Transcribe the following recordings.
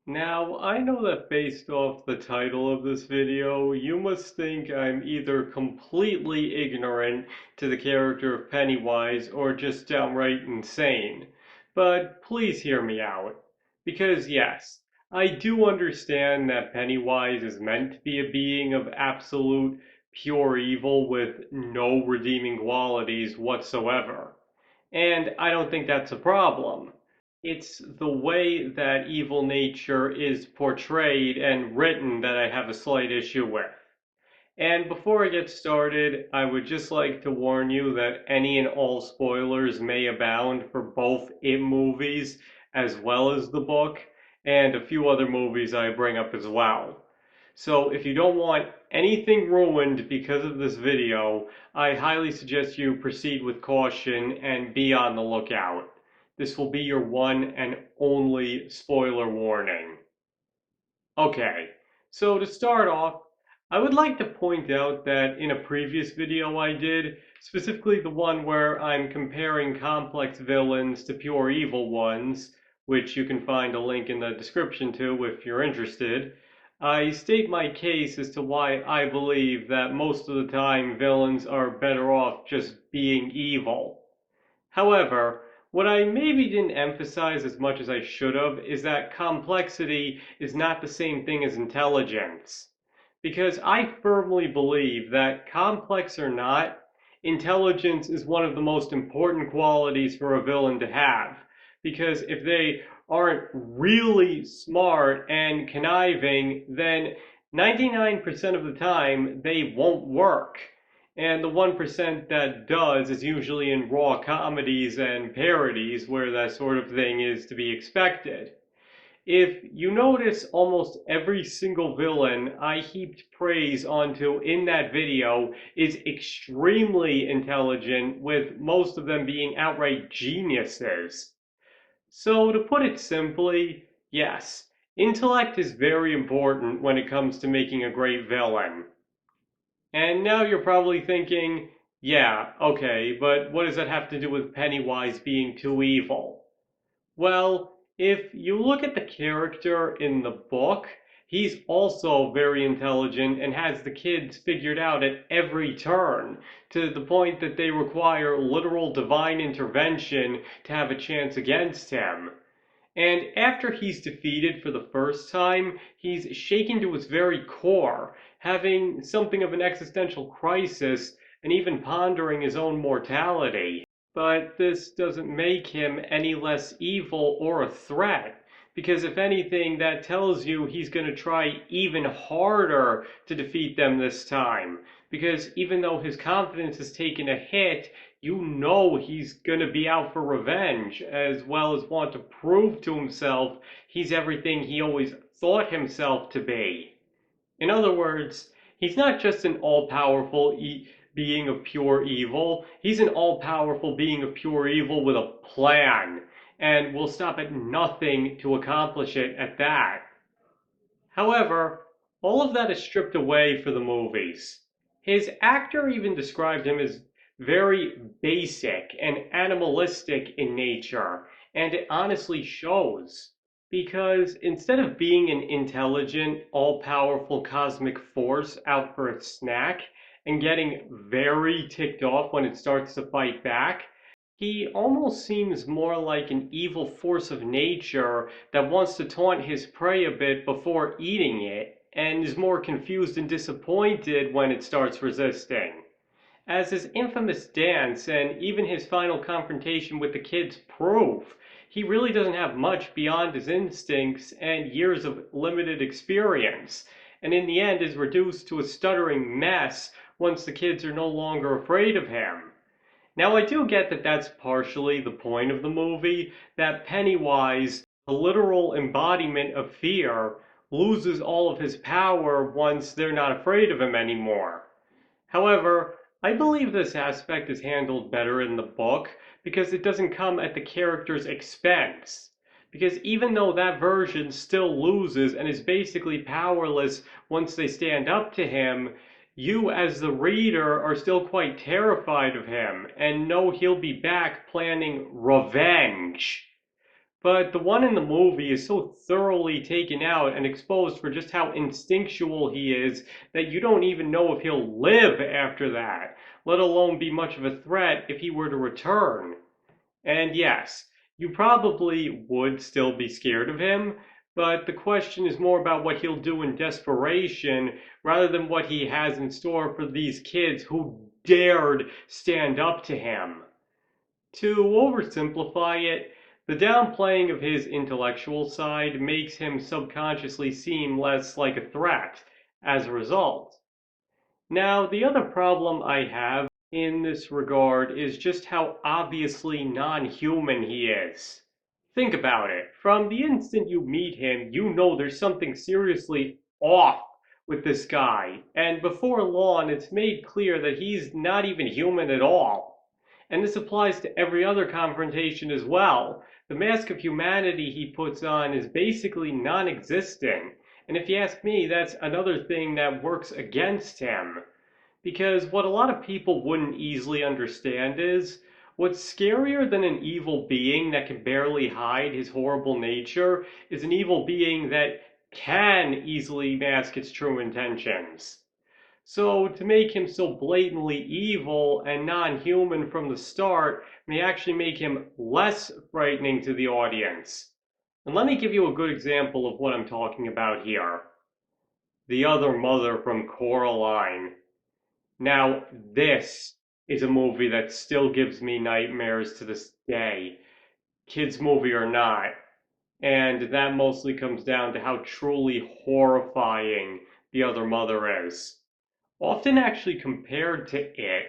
Now, I know that based off the title of this video, you must think I'm either completely ignorant to the character of Pennywise or just downright insane. But please hear me out. Because yes, I do understand that Pennywise is meant to be a being of absolute pure evil with no redeeming qualities whatsoever. And I don't think that's a problem. It's the way that evil nature is portrayed and written that I have a slight issue with. And before I get started, I would just like to warn you that any and all spoilers may abound for both It movies as well as the book, and a few other movies I bring up as well. So if you don't want anything ruined because of this video, I highly suggest you proceed with caution and be on the lookout. This will be your one and only spoiler warning. Okay, so to start off, I would like to point out that in a previous video I did, specifically the one where I'm comparing complex villains to pure evil ones, which you can find a link in the description to if you're interested, I state my case as to why I believe that most of the time villains are better off just being evil. However, what I maybe didn't emphasize as much as I should have is that complexity is not the same thing as intelligence. Because I firmly believe that, complex or not, intelligence is one of the most important qualities for a villain to have. Because if they aren't really smart and conniving, then 99% of the time they won't work. And the 1% that does is usually in raw comedies and parodies where that sort of thing is to be expected. If you notice, almost every single villain I heaped praise onto in that video is extremely intelligent, with most of them being outright geniuses. So to put it simply, yes, intellect is very important when it comes to making a great villain. And now you're probably thinking, yeah, okay, but what does that have to do with Pennywise being too evil? Well, if you look at the character in the book, he's also very intelligent and has the kids figured out at every turn, to the point that they require literal divine intervention to have a chance against him. And after he's defeated for the first time, he's shaken to his very core, having something of an existential crisis and even pondering his own mortality. But this doesn't make him any less evil or a threat, because if anything, that tells you he's going to try even harder to defeat them this time. Because even though his confidence has taken a hit, you know he's going to be out for revenge, as well as want to prove to himself he's everything he always thought himself to be. In other words, he's not just an all-powerful being of pure evil, he's an all-powerful being of pure evil with a plan, and will stop at nothing to accomplish it at that. However, all of that is stripped away for the movies. His actor even described him as very basic and animalistic in nature, and it honestly shows. Because instead of being an intelligent, all-powerful cosmic force out for a snack and getting very ticked off when it starts to fight back, he almost seems more like an evil force of nature that wants to taunt his prey a bit before eating it, and is more confused and disappointed when it starts resisting. As his infamous dance and even his final confrontation with the kids prove, he really doesn't have much beyond his instincts and years of limited experience, and in the end is reduced to a stuttering mess once the kids are no longer afraid of him. Now, I do get that that's partially the point of the movie, that Pennywise, the literal embodiment of fear, loses all of his power once they're not afraid of him anymore. However, I believe this aspect is handled better in the book because it doesn't come at the character's expense. Because even though that version still loses and is basically powerless once they stand up to him, you as the reader are still quite terrified of him and know he'll be back planning revenge. But the one in the movie is so thoroughly taken out and exposed for just how instinctual he is that you don't even know if he'll live after that, let alone be much of a threat if he were to return. And yes, you probably would still be scared of him, but the question is more about what he'll do in desperation rather than what he has in store for these kids who dared stand up to him. To oversimplify it, the downplaying of his intellectual side makes him subconsciously seem less like a threat as a result. Now, the other problem I have in this regard is just how obviously non-human he is. Think about it. From the instant you meet him, you know there's something seriously off with this guy. And before long, it's made clear that he's not even human at all. And this applies to every other confrontation as well. The mask of humanity he puts on is basically non-existent. And if you ask me, that's another thing that works against him. Because what a lot of people wouldn't easily understand is what's scarier than an evil being that can barely hide his horrible nature is an evil being that can easily mask its true intentions. So to make him so blatantly evil and non-human from the start may actually make him less frightening to the audience. And let me give you a good example of what I'm talking about here. The other mother from Coraline. Now, this is a movie that still gives me nightmares to this day, kids' movie or not. And that mostly comes down to how truly horrifying The Other Mother is. Often actually compared to it,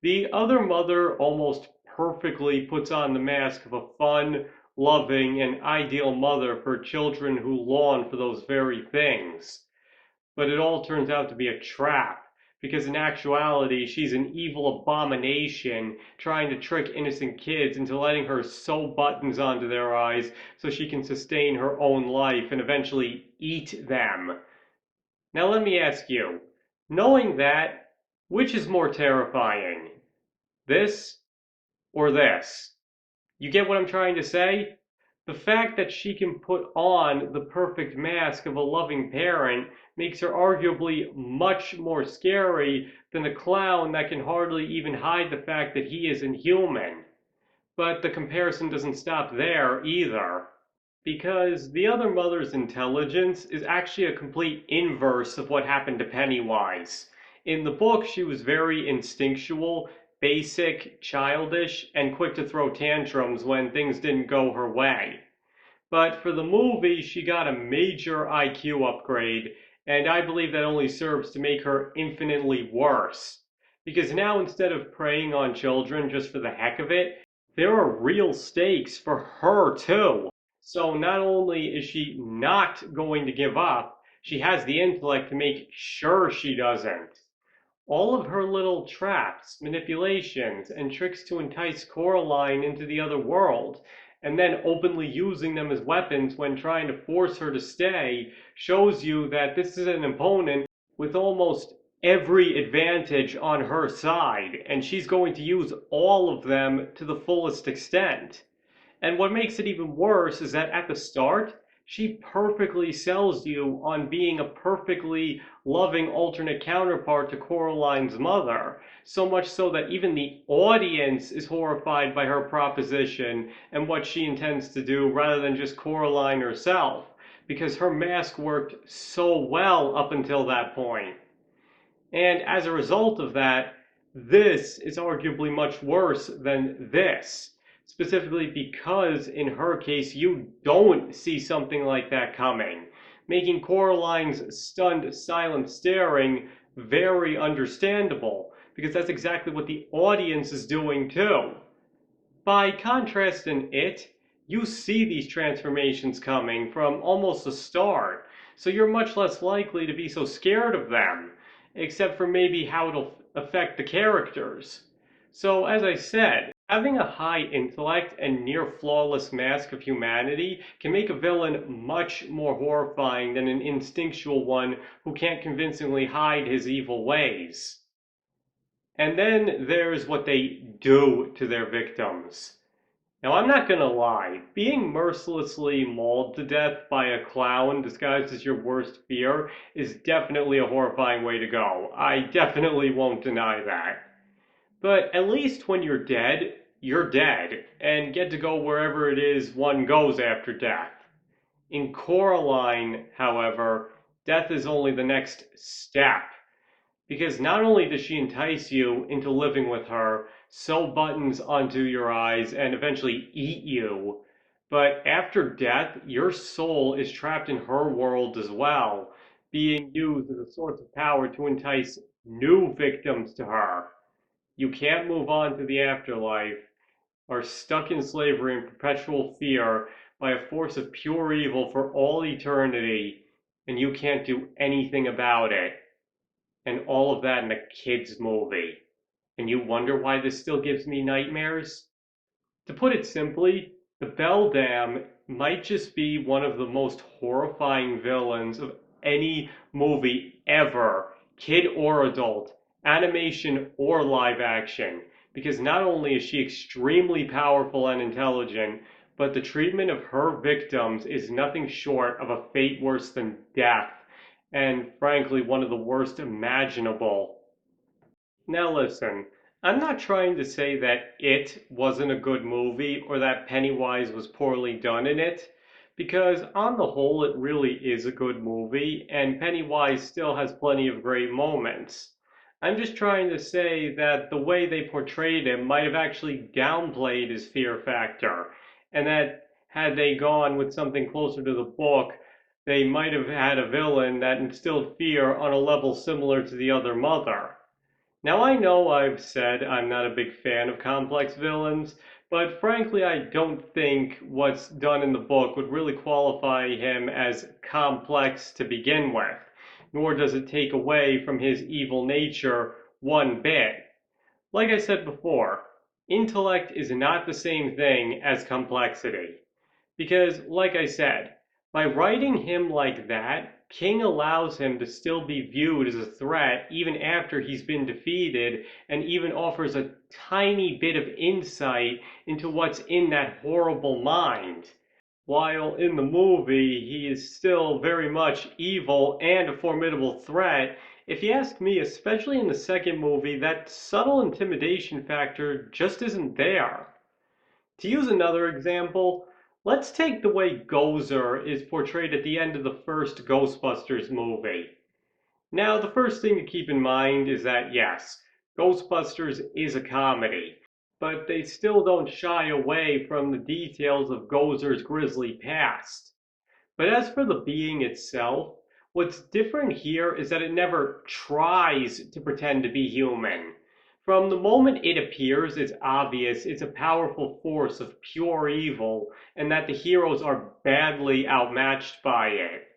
The Other Mother almost perfectly puts on the mask of a fun, loving, and ideal mother for children who long for those very things. But it all turns out to be a trap, because in actuality, she's an evil abomination trying to trick innocent kids into letting her sew buttons onto their eyes so she can sustain her own life and eventually eat them. Now, let me ask you, knowing that, which is more terrifying? This or this? You get what I'm trying to say? The fact that she can put on the perfect mask of a loving parent makes her arguably much more scary than a clown that can hardly even hide the fact that he is inhuman. But the comparison doesn't stop there either, because the other mother's intelligence is actually a complete inverse of what happened to Pennywise. In the book, she was very instinctual, basic, childish, and quick to throw tantrums when things didn't go her way. But for the movie, she got a major IQ upgrade, and I believe that only serves to make her infinitely worse. Because now instead of preying on children just for the heck of it, there are real stakes for her too. So not only is she not going to give up, she has the intellect to make sure she doesn't. All of her little traps, manipulations, and tricks to entice Coraline into the other world, and then openly using them as weapons when trying to force her to stay, shows you that this is an opponent with almost every advantage on her side, and she's going to use all of them to the fullest extent. And what makes it even worse is that at the start, she perfectly sells you on being a perfectly loving alternate counterpart to Coraline's mother. So much so that even the audience is horrified by her proposition and what she intends to do rather than just Coraline herself, because her mask worked so well up until that point. And as a result of that, this is arguably much worse than this. Specifically because in her case, you don't see something like that coming, making Coraline's stunned, silent staring very understandable, because that's exactly what the audience is doing too. By contrast in it, you see these transformations coming from almost the start, so you're much less likely to be so scared of them, except for maybe how it'll affect the characters. So, as I said, having a high intellect and near flawless mask of humanity can make a villain much more horrifying than an instinctual one who can't convincingly hide his evil ways. And then there's what they do to their victims. Now, I'm not gonna lie, being mercilessly mauled to death by a clown disguised as your worst fear is definitely a horrifying way to go. I definitely won't deny that. But at least when you're dead, and get to go wherever it is one goes after death. In Coraline, however, death is only the next step. Because not only does she entice you into living with her, sew buttons onto your eyes, and eventually eat you, but after death, your soul is trapped in her world as well, being used as a source of power to entice new victims to her. You can't move on to the afterlife, are stuck in slavery and perpetual fear by a force of pure evil for all eternity, and you can't do anything about it. And all of that in a kid's movie. And you wonder why this still gives me nightmares? To put it simply, the Beldam might just be one of the most horrifying villains of any movie ever, kid or adult, animation or live action, because not only is she extremely powerful and intelligent, but the treatment of her victims is nothing short of a fate worse than death, and frankly, one of the worst imaginable. Now listen, I'm not trying to say that It wasn't a good movie or that Pennywise was poorly done in it, because on the whole it really is a good movie and Pennywise still has plenty of great moments. I'm just trying to say that the way they portrayed him might have actually downplayed his fear factor, and that had they gone with something closer to the book, they might have had a villain that instilled fear on a level similar to the other mother. Now, I know I've said I'm not a big fan of complex villains, but frankly, I don't think what's done in the book would really qualify him as complex to begin with, nor does it take away from his evil nature one bit. Like I said before, intellect is not the same thing as complexity. Because, like I said, by writing him like that, King allows him to still be viewed as a threat even after he's been defeated, and even offers a tiny bit of insight into what's in that horrible mind. While in the movie, he is still very much evil and a formidable threat. If you ask me, especially in the second movie, that subtle intimidation factor just isn't there. To use another example, let's take the way Gozer is portrayed at the end of the first Ghostbusters movie. Now, the first thing to keep in mind is that yes, Ghostbusters is a comedy, but they still don't shy away from the details of Gozer's grisly past. But as for the being itself, what's different here is that it never tries to pretend to be human. From the moment it appears, it's obvious it's a powerful force of pure evil, and that the heroes are badly outmatched by it.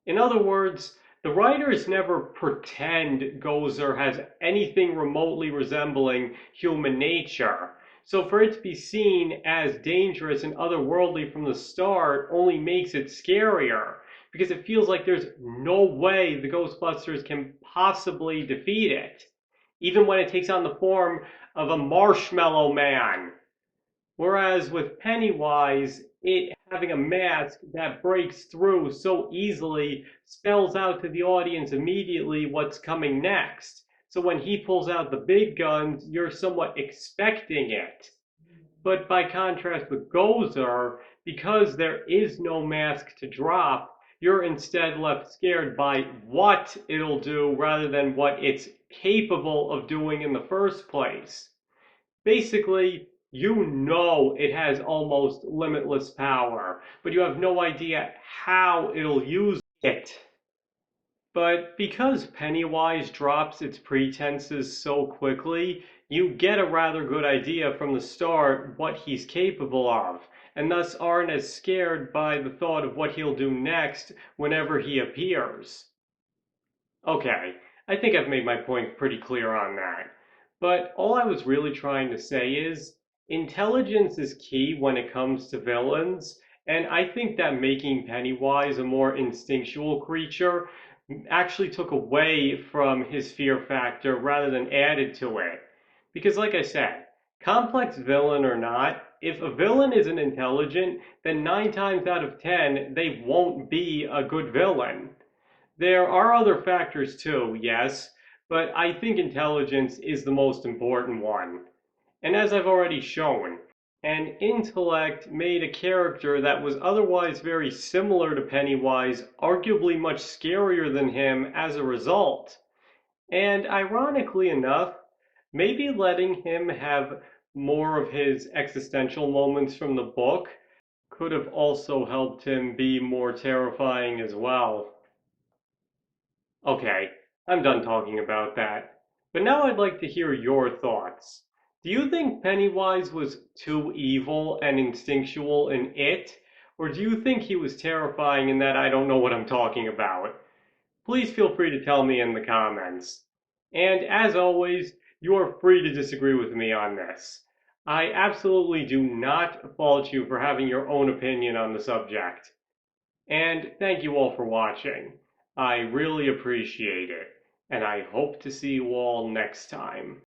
In other words, the writers never pretend Gozer has anything remotely resembling human nature. So for it to be seen as dangerous and otherworldly from the start only makes it scarier, because it feels like there's no way the Ghostbusters can possibly defeat it, even when it takes on the form of a marshmallow man. Whereas with Pennywise, it having a mask that breaks through so easily spells out to the audience immediately what's coming next. So when he pulls out the big guns, you're somewhat expecting it. But by contrast with Gozer, because there is no mask to drop, you're instead left scared by what it'll do rather than what it's capable of doing in the first place. Basically, you know it has almost limitless power, but you have no idea how it'll use it. But because Pennywise drops its pretenses so quickly, you get a rather good idea from the start what he's capable of, and thus aren't as scared by the thought of what he'll do next whenever he appears. Okay, I think I've made my point pretty clear on that. But all I was really trying to say is intelligence is key when it comes to villains, and I think that making Pennywise a more instinctual creature actually took away from his fear factor rather than added to it. Because, like I said, complex villain or not, if a villain isn't intelligent, then 9 times out of 10, they won't be a good villain. There are other factors too, yes, but I think intelligence is the most important one. And as I've already shown, an intellect made a character that was otherwise very similar to Pennywise arguably much scarier than him as a result. And ironically enough, maybe letting him have more of his existential moments from the book could have also helped him be more terrifying as well. Okay, I'm done talking about that. But now I'd like to hear your thoughts. Do you think Pennywise was too evil and instinctual in It? Or do you think he was terrifying in that I don't know what I'm talking about? Please feel free to tell me in the comments. And as always, you are free to disagree with me on this. I absolutely do not fault you for having your own opinion on the subject. And thank you all for watching. I really appreciate it, and I hope to see you all next time.